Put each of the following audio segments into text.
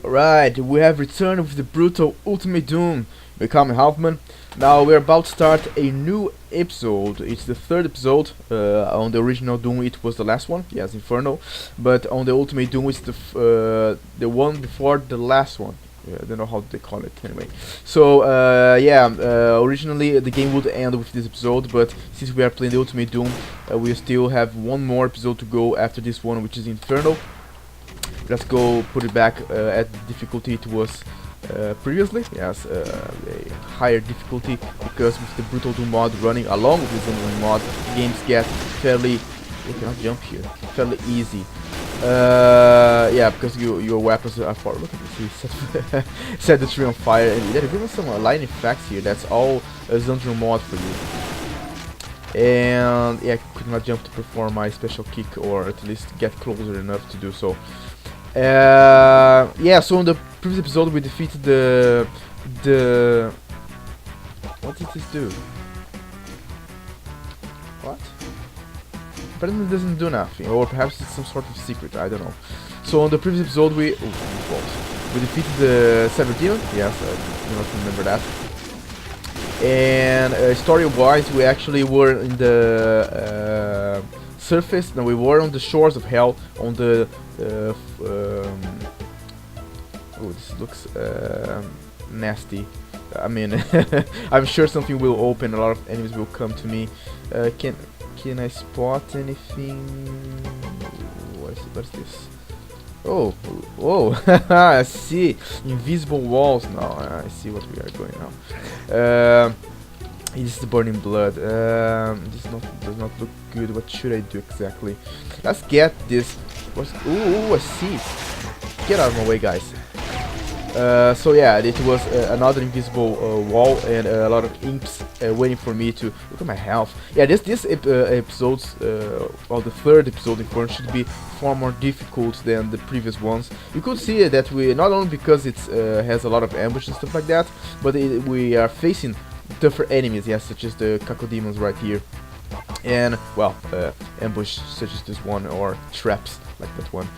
Alright, we have returned with the brutal Ultimate Doom. Become Hauffman. Now we're about to start a new episode. It's the third episode. On the original Doom it was the last one, yes, Inferno. But on the Ultimate Doom it's the one before the last one. Yeah, I don't know how they call it anyway. So originally the game would end with this episode, but since we are playing the Ultimate Doom, we still have one more episode to go after this one, which is Inferno. Let's go put it back at the difficulty it was previously. Yes, a higher difficulty, because with the Brutal Doom mod running along with the Zandronum mod, games get fairly... You cannot jump here. Fairly easy. Yeah, because your weapons are far. Look at this. He set the tree on fire, and they're giving some lightning effects here. That's all a Zandronum mod for you. And yeah, I could not jump to perform my special kick, or at least get closer enough to do so. Yeah, so in the previous episode we defeated the what did this do? What? Apparently it doesn't do nothing, or perhaps it's some sort of secret, I don't know. So in the previous episode we defeated the Zandronum. Yes, I do not remember that. And story-wise, we actually were in the surface. No, we were on the shores of hell, on the oh, this looks nasty. I mean, I'm sure something will open, a lot of enemies will come to me. Can I spot anything? What's this? Oh, whoa! I see invisible walls now. I see what we are going now. This is the burning blood. This does not look good. What should I do exactly? Let's get this. Ooh, I see. Get out of my way, guys. So yeah, it was another invisible wall, and a lot of imps waiting for me to look at my health. Yeah, this episodes, well, the third episode in front should be far more difficult than the previous ones. You could see that we, not only because it has a lot of ambush and stuff like that, but we are facing tougher enemies, yes, such as the cacodemons right here, and well, ambush such as this one, or traps like that one.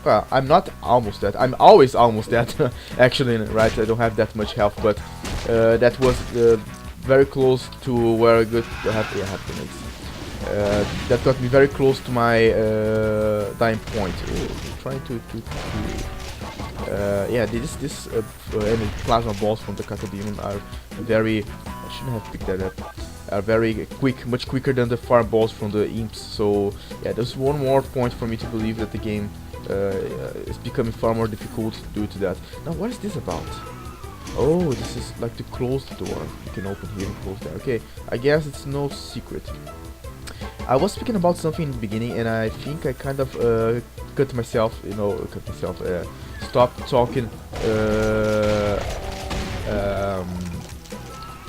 I'm not almost dead. I'm always almost dead. Actually, right? I don't have that much health, but that was very close to where I got to have grenades. That got me very close to my dying point. Trying to yeah, this enemy plasma balls from the cacodemon are very... I shouldn't have picked that up. Are very quick, much quicker than the fireballs from the imps. So yeah, there's one more point for me to believe that the game is becoming far more difficult due to that. Now, what is this about? Oh, this is like to close the door. You can open here and close there. Okay, I guess it's no secret. I was speaking about something in the beginning, and I think I kind of cut myself. Stopped talking.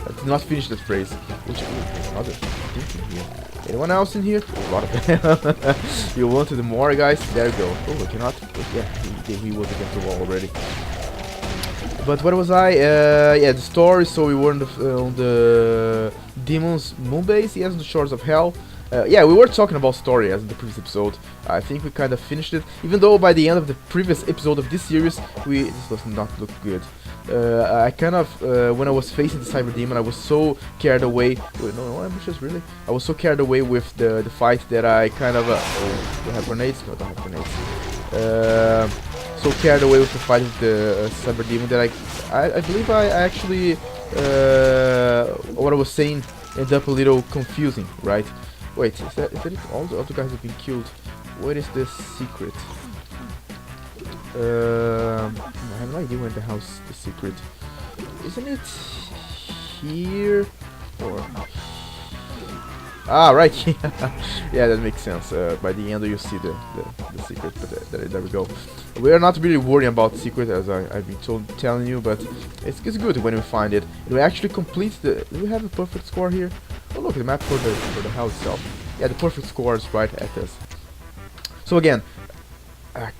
I did not finish that phrase. Which another thing in here. Anyone else in here? A lot of them. You wanted more, guys? There you go. Oh, I cannot. Yeah, he was against the wall already. But what was I? Yeah, the story. So we were on the Demon's moon base. Yes, on the shores of hell. Yeah, we were talking about story as in the previous episode. I think we kind of finished it, even though by the end of the previous episode of this series, this does not look good. I kind of, when I was facing the Cyber Demon, I was so carried away. No ambushes, really? I was so carried away with the fight that I kind of... oh, do I have grenades? No, I don't have grenades. So carried away with the fight with the Cyber Demon that I believe I actually... what I was saying ended up a little confusing, right? Wait, is that it? All the other guys have been killed. What is the secret? I have no idea where the house the secret. Isn't it here? Or right here. Yeah, that makes sense. By the end you see the secret, but there we go. We are not really worrying about the secret, as I've been telling you, but it's good when we find it. And we actually complete the... Do we have a perfect score here? Oh look, the map for the house itself. Yeah, the perfect score is right at us. So again,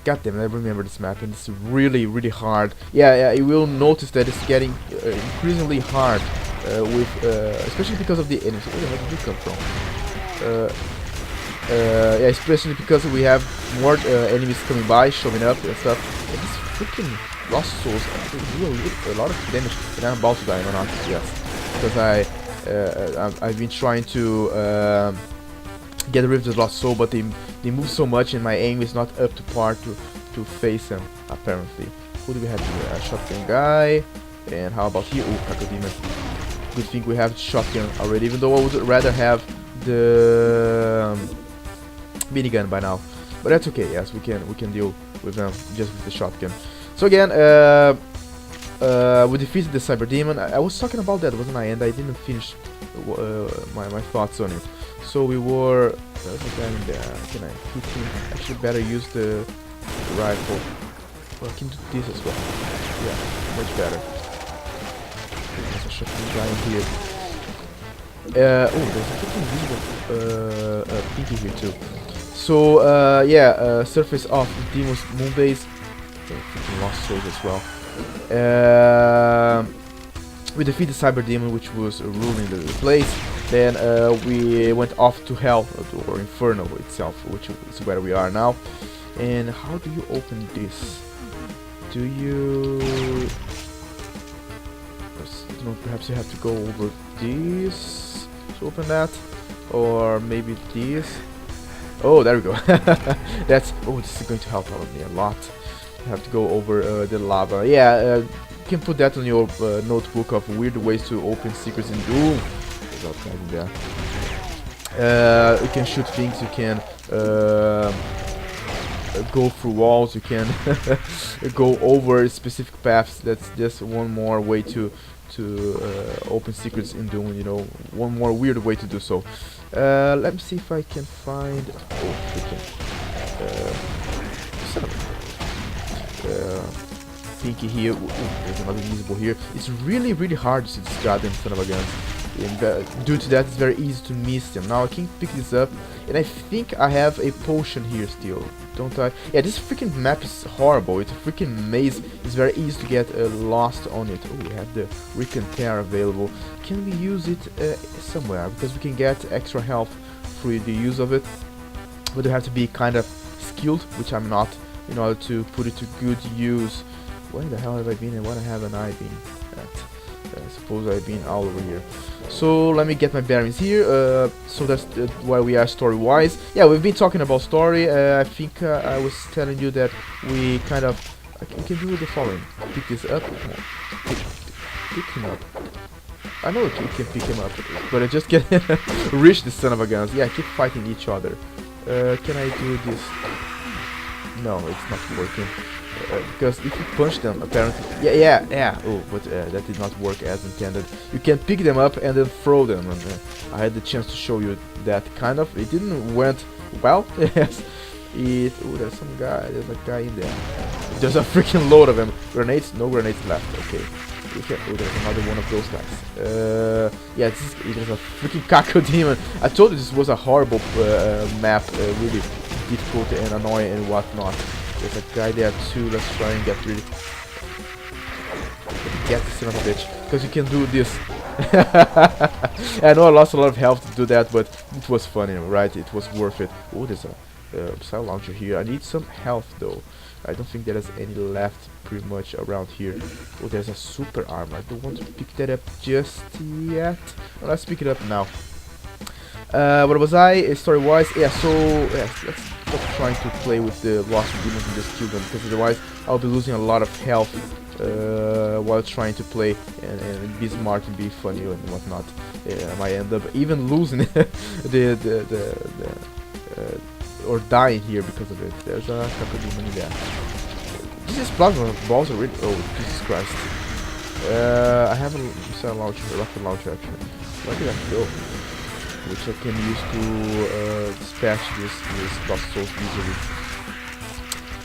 God damn it, I remember this map, and it's really, really hard. Yeah, you will notice that it's getting increasingly hard, especially because of the enemies. Where the hell did you come from? Yeah, especially because we have more enemies coming by, showing up and stuff. And these freaking Lost Souls do a lot of damage, and I'm about to die, no, not yes, because I've been trying to get rid of the Lost Soul, but they move so much, and my aim is not up to par to face them. Apparently, who do we have here? A shotgun guy, and how about here? Oh, Cacodemon. Good thing we have shotgun already, even though I would rather have the minigun by now, but that's okay. Yes, we can deal with them just with the shotgun. So again, we defeated the Cyber Demon. I was talking about that, wasn't I? And I didn't finish my thoughts on it. So we were. There's a guy in there. Can I hit him? Actually, better use the rifle. Well, I can do this as well. Yeah, much better. There's a shotgun guy in here. Oh, there's a freaking invisible pinky here too. So yeah, surface of Demon's Moonbase. Freaking Lost Souls as well. We defeated Cyber Demon, which was ruling the place. Then we went off to Hell, or Inferno itself, which is where we are now. And how do you open this? Do you... I don't know, perhaps you have to go over this to open that? Or maybe this? Oh, there we go. That's... Oh, this is going to help out me a lot. You have to go over the lava. Yeah, you can put that on your notebook of weird ways to open secrets in Doom. There's guys in there. You can shoot things, you can go through walls, you can go over specific paths. That's just one more way to open secrets in Doom, you know, one more weird way to do so. Let me see if I can find... Oh, freaking... son of a... Pinky here. Ooh, there's another invisible here. It's really hard to see this goddamn son of a gun. And due to that, it's very easy to miss them. Now I can pick this up, and I think I have a potion here still, don't I? Yeah, this freaking map is horrible. It's a freaking maze. It's very easy to get lost on it. Oh, we have the Recanter available. Can we use it somewhere? Because we can get extra health through the use of it. But you have to be kind of skilled, which I'm not, in order to put it to good use. Where the hell have I been, and what haven't I been at? I suppose I've been all over here. So let me get my bearings here. So that's where we are story-wise. Yeah, we've been talking about story. I think I was telling you that we kind of... we can do the following. Pick this up. Come on. Pick him up. I know you can pick him up, but I just can't reach the son of a guns. Yeah, keep fighting each other. Can I do this? No, it's not working. Because if you punch them, apparently... Yeah. Oh, but that did not work as intended. You can pick them up and then throw them. And I had the chance to show you that kind of. It didn't went well. Yes. Oh, there's some guy. There's a guy in there. There's a freaking load of them. Grenades? No grenades left. Okay. Oh, there's another one of those guys. Yeah, there's a freaking Cacodemon. I told you this was a horrible map. Really difficult and annoying and whatnot. There's a guy there too. Let's try and get rid of... Get this son of a bitch. Because you can do this. I know I lost a lot of health to do that, but it was funny, right? It was worth it. Oh, there's a missile launcher here. I need some health though. I don't think there is any left pretty much around here. Oh, there's a super arm. I don't want to pick that up just yet. Well, let's pick it up now. What was I? Story-wise? Yeah, so... Yeah, let's stop trying to play with the Lost Demons and just kill them, because otherwise I'll be losing a lot of health while trying to play and be smart and be funny and whatnot. I might end up even losing or dying here because of it. There's a couple demon in there. This plasma balls are really... Oh, Jesus Christ. I have a missile launcher, a rocket launcher actually. Where did I go? Which I can use to dispatch this Lost Souls easily.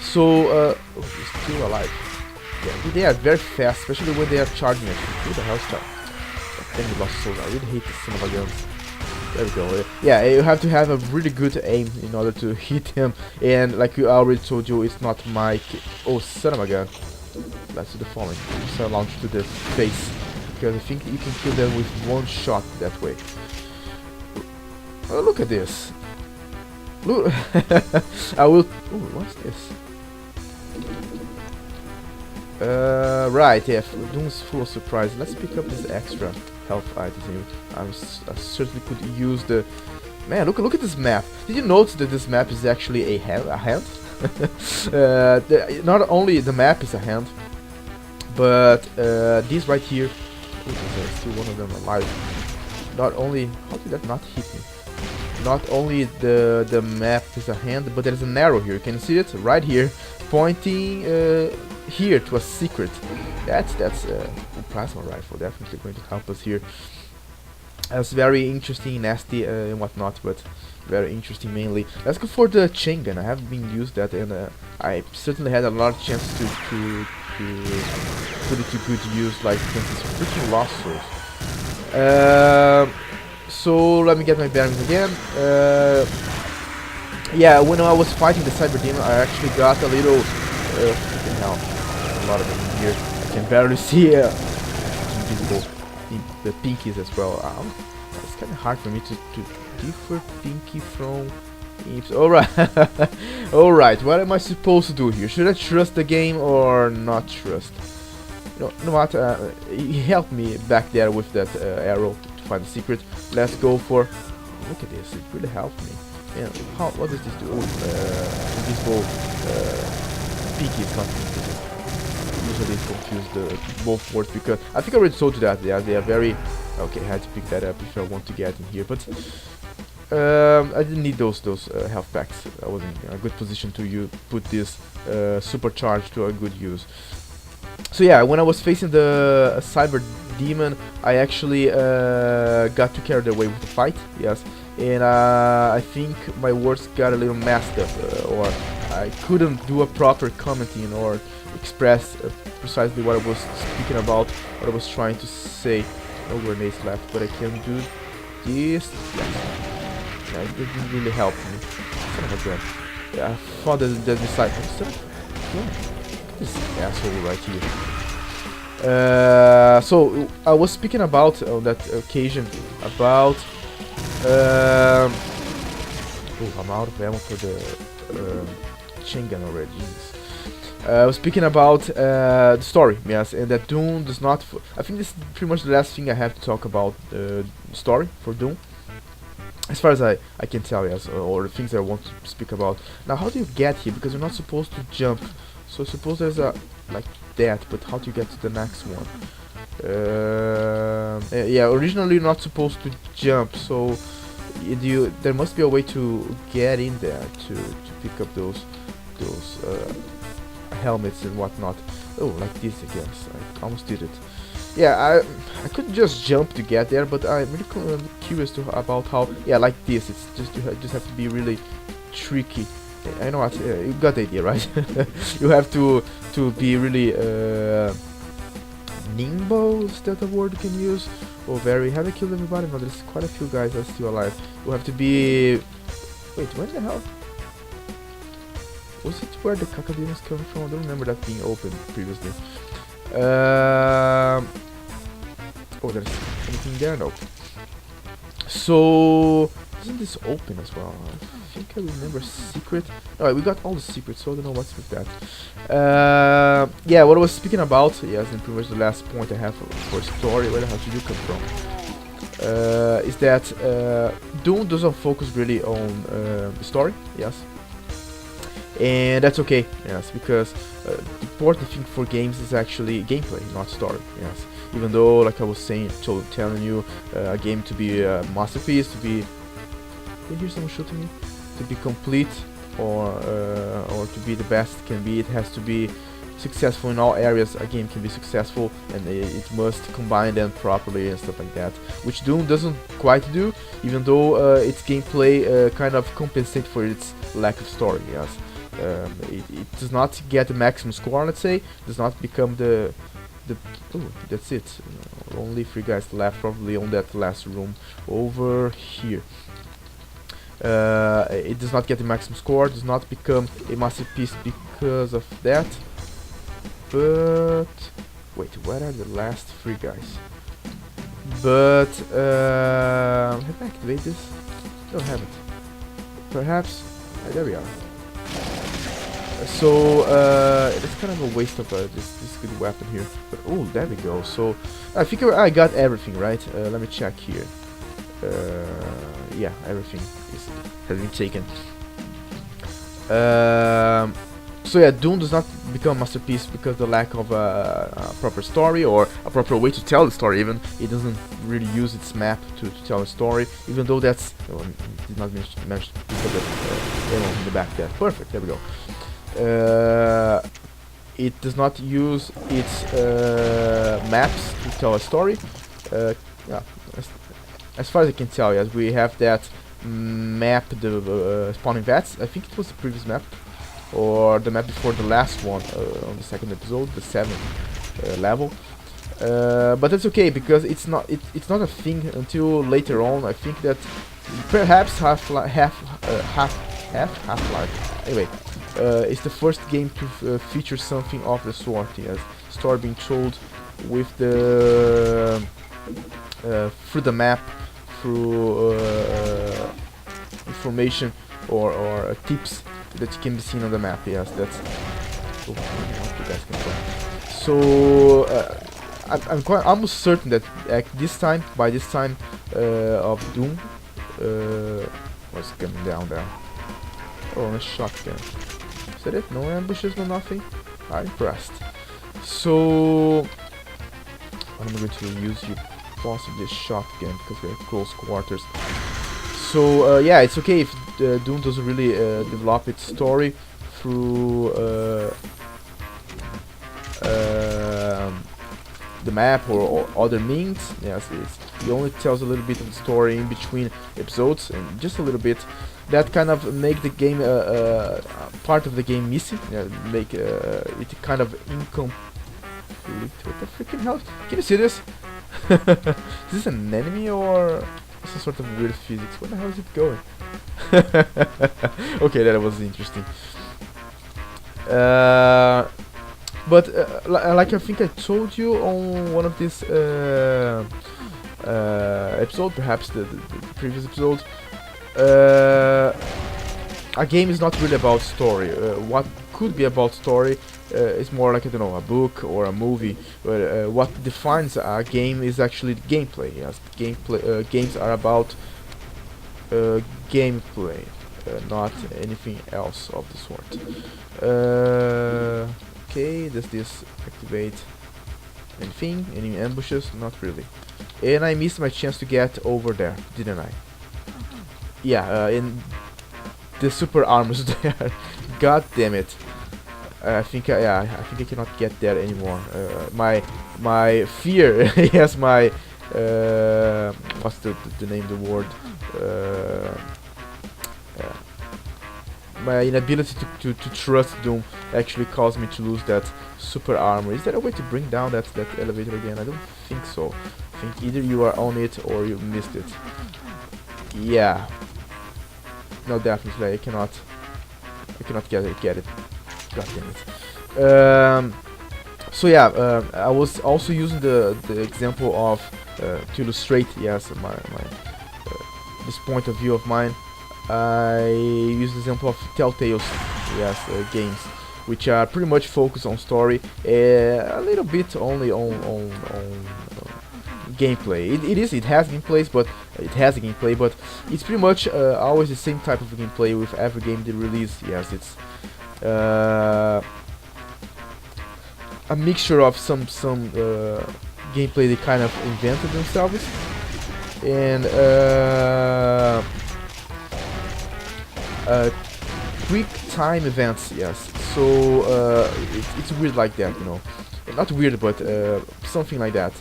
So, oh, he's still alive. Yeah, they are very fast, especially when they are charging at you. Who the hell is charging? Damn, Lost Souls, I really hate this son of a guns. There we go. Yeah, you have to have a really good aim in order to hit him. And like I already told you, it's not my... Oh, son of a gun. Let's do the following. Just launch to the face. Because I think you can kill them with one shot that way. Oh, look at this. Look, I will. Oh, what's this? Right, yeah, Doom's full of surprise. Let's pick up this extra health items here. I certainly could use the... Man, look at this map. Did you notice that this map is actually a hand? Not only the map is a hand, but these right here... Ooh, there's still one of them alive. Not only... How did that not hit me? Not only the map is a hand, but there's an arrow here. Can you see it? Right here, pointing here to a secret. That's a plasma rifle. Definitely going to help us here. That's very interesting, nasty and whatnot, but very interesting mainly. Let's go for the chain gun. I haven't been used that, and I certainly had a lot of chance to put it to good use, like for instance, freaking lost souls. So let me get my bearings again. Yeah, when I was fighting the cyber demon, I actually got a little freaking hell, a lot of them in here. I can barely see invisible the pinkies as well. It's kind of hard for me to differ pinky from imps. Alright, alright. What am I supposed to do here? Should I trust the game or not trust? You know what? He helped me back there with that arrow to find the secret. Let's go for. Look at this. It really helped me. Yeah. What does this do? Oh, invisible pinkies, not pinkies. Usually confuse the both words because I think I already told you that they are very okay. I had to pick that up if I want to get in here, but I didn't need those health packs. I was in a good position to put this supercharge to a good use. So yeah, when I was facing the cyber demon, I actually got too carried away with the fight. Yes, and I think my words got a little messed up, or I couldn't do a proper commenting or express precisely what I was speaking about, what I was trying to say. No grenades left, but I can do this. Yes. Yeah, it didn't really help me. Son of a gun. Yeah, I thought that the disciple. This asshole right here. So I was speaking about on that occasion about. Oh, I'm out of ammo for the chain gun already. Jesus. I was speaking about the story, yes, and that Doom does not. I think this is pretty much the last thing I have to talk about the story for Doom, as far as I can tell, yes, or the things I want to speak about. Now, how do you get here? Because you're not supposed to jump. So suppose there's a like that, but how do you get to the next one? Yeah, originally you're not supposed to jump, so there must be a way to get in there to pick up those helmets and whatnot. Oh, like this, I guess. I almost did it. Yeah, I could just jump to get there, but I'm really curious about how. Yeah, like this. It's just you just have to be really tricky. I know what you got the idea, right? You have to be really nimble. Is that a word you can use? Or very. Have I killed everybody? No, there's quite a few guys that are still alive. You have to be. Wait, when the hell? Was it where the cacodemons coming from? I don't remember that being open previously. Oh, there's anything there? No. So, isn't this open as well? I think I remember secret. Alright, we got all the secrets, so I don't know what's with that. Yeah, what I was speaking about, yes, and pretty much the last point I have for story, where the hell did you come from? Is that Doom doesn't focus really on the story, yes. And that's okay, yes, because the important thing for games is actually gameplay, not story, yes. Even though, like I was saying, telling you, a game to be a masterpiece, to be... Did I hear someone shooting me? To be complete, or to be the best it can be, it has to be successful in all areas. A game can be successful, and it must combine them properly and stuff like that, which Doom doesn't quite do, even though its gameplay kind of compensates for its lack of story, yes. It does not get the maximum score, let's say, does not become the oh, that's it. Only 3 guys left, probably on that last room over here. It does not get the maximum score, does not become a masterpiece because of that. But wait, where are the last 3 guys? But have I activated this? No, I haven't. Perhaps There we are. So it's kind of a waste of this good weapon here. But oh, there we go. So I think I got everything right. Let me check here. Yeah, everything has been taken. So yeah, Doom does not become a masterpiece because the lack of a proper story or a proper way to tell the story. Even it doesn't really use its map to tell a story. Even though that's did not mention because of in the back there. Perfect. There we go. It does not use its maps to tell a story. Yeah, as far as I can tell, yes, we have that map, the spawning vats. I think it was the previous map, or the map before the last one on the second episode, the 7th level. But that's okay because it's not a thing until later on. I think that perhaps Half-Life. Anyway, it's the first game to feature something of the sort. Yes, story being told with the through the map, through information or tips that can be seen on the map. Yes, that's. Oh, you guys can play. So I'm quite almost certain that by this time of Doom, what's coming down there? Oh, a shotgun. Is that it? No ambushes, no nothing? I'm impressed. So I'm going to use you possibly a shotgun because we're at close quarters. So yeah, it's okay if Doom doesn't really develop its story through the map or other means. Yes, it only tells a little bit of the story in between episodes, and just a little bit. That kind of make the game part of the game missing. Make it kind of incomplete. What the freaking hell? Can you see this? Is this an enemy or some sort of weird physics? Where the hell is it going? Okay, that was interesting. But like I think I told you on one of these episodes, perhaps the previous episode, a game is not really about story. What could be about story is more like, I don't know, a book or a movie. But what defines a game is actually gameplay. Yes, gameplay. Games are about gameplay, not anything else of the sort. Okay, does this activate anything? Any ambushes? Not really. And I missed my chance to get over there, didn't I? Yeah, in the super armors there. God damn it! I think I think I cannot get there anymore. My fear, yes, my what's the name? The word. My inability to trust Doom actually caused me to lose that super armor. Is there a way to bring down that elevator again? I don't think so. I think either you are on it or you missed it. Yeah. No, definitely I cannot get it. God damn it. So yeah, I was also using the example of to illustrate, yes, my this point of view of mine. I use the example of Telltale's, yes, games, which are pretty much focused on story, a little bit only on gameplay. It has gameplay, but it's pretty much always the same type of gameplay with every game they release. Yes, it's a mixture of some gameplay they kind of invented themselves, and quick time events. Yes, so it's weird like that, you know, not weird, but something like that.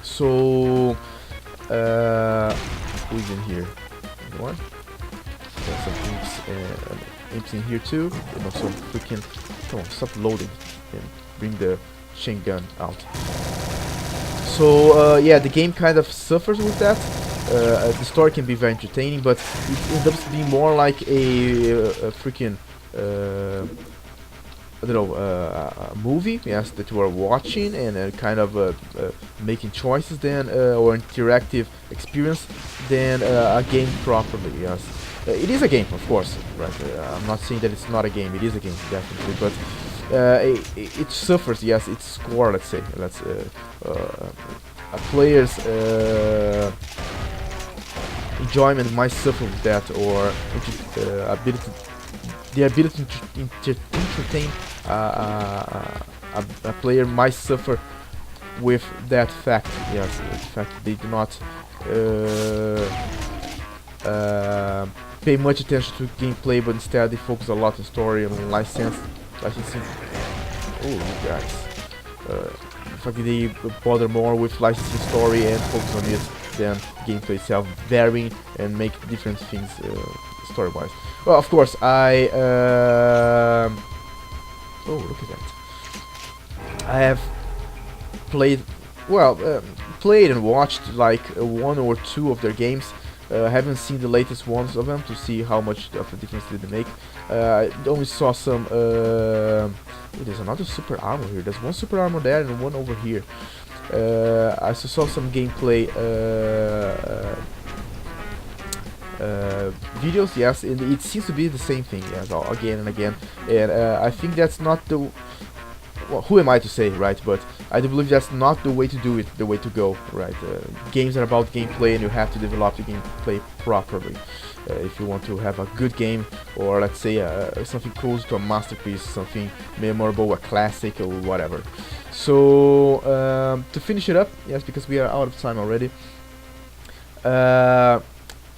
So who's in here? Anyone? Got some imps in here too. And also freaking, come on, stop loading and bring the chain gun out. So yeah, the game kind of suffers with that. The story can be very entertaining, but it ends up being more like a freaking I don't know, a movie, yes, that you are watching and kind of making choices then, or interactive experience than a game properly, yes. It is a game, of course, right? I'm not saying that it's not a game. It is a game, definitely, but it suffers. Yes, its score. Let's say, a player's enjoyment might suffer with that, or the ability to entertain a player might suffer with that fact. Yes, the fact that they do not pay much attention to gameplay, but instead they focus a lot on story and licensing. Oh, you guys. In fact, they bother more with licensing story and focus on it than gameplay itself, varying and make different things story-wise. Well, of course, I oh, look at that! I have played, well, played and watched like one or two of their games. I haven't seen the latest ones of them to see how much of a difference did they make. I only saw some. There's another super armor here. There's one super armor there and one over here. I also saw some gameplay videos, yes, and it seems to be the same thing, yes, again and again. And I think that's not the. Well, who am I to say, right? But I do believe that's not the way to do it, the way to go, right? Games are about gameplay, and you have to develop the gameplay properly if you want to have a good game, or let's say something close to a masterpiece, something memorable, a classic, or whatever. So to finish it up, yes, because we are out of time already. I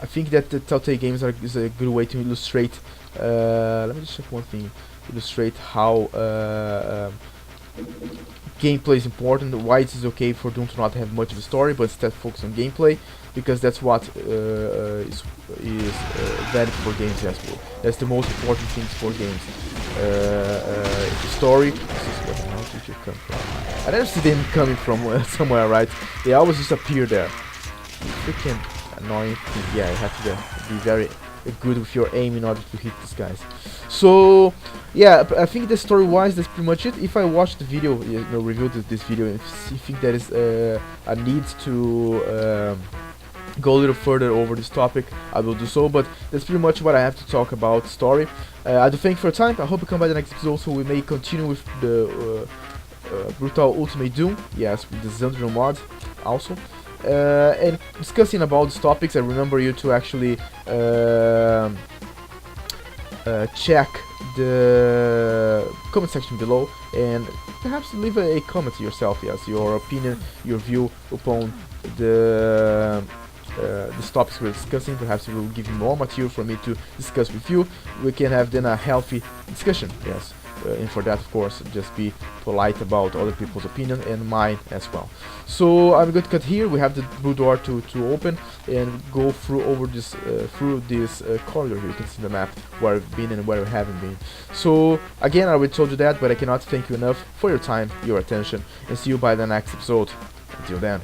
think that the Telltale games is a good way to illustrate. Let me just check one thing. Illustrate how gameplay is important, why it is okay for Doom to not have much of a story, but instead focus on gameplay, because that's what is valid for games as well. That's the most important things for games. The story. This is where the hell did you come from? I never see them coming from somewhere, right? They always just appear there. Freaking annoying thing. Yeah, you have to be very good with your aim in order to hit these guys. So yeah, I think the story wise that's pretty much it. If I watch the video, review this video, and if you think there is a need to go a little further over this topic, I will do so, but that's pretty much what I have to talk about story. I do thank you for your time. I hope you come by the next episode so we may continue with the Brutal Ultimate Doom, yes, with the Zandronum mod also. And discussing about these topics, I remember you to actually check the comment section below and perhaps leave a comment yourself, yes, your opinion, your view upon these topics we're discussing. Perhaps it will give you more material for me to discuss with you. We can have then a healthy discussion, yes. And for that, of course, just be polite about other people's opinion and mine as well. So I'm going to cut here. We have the blue door to open and go through this corridor here. You can see the map where I've been and where I haven't been. So again, I already told you that, but I cannot thank you enough for your time, your attention, and see you by the next episode. Until then.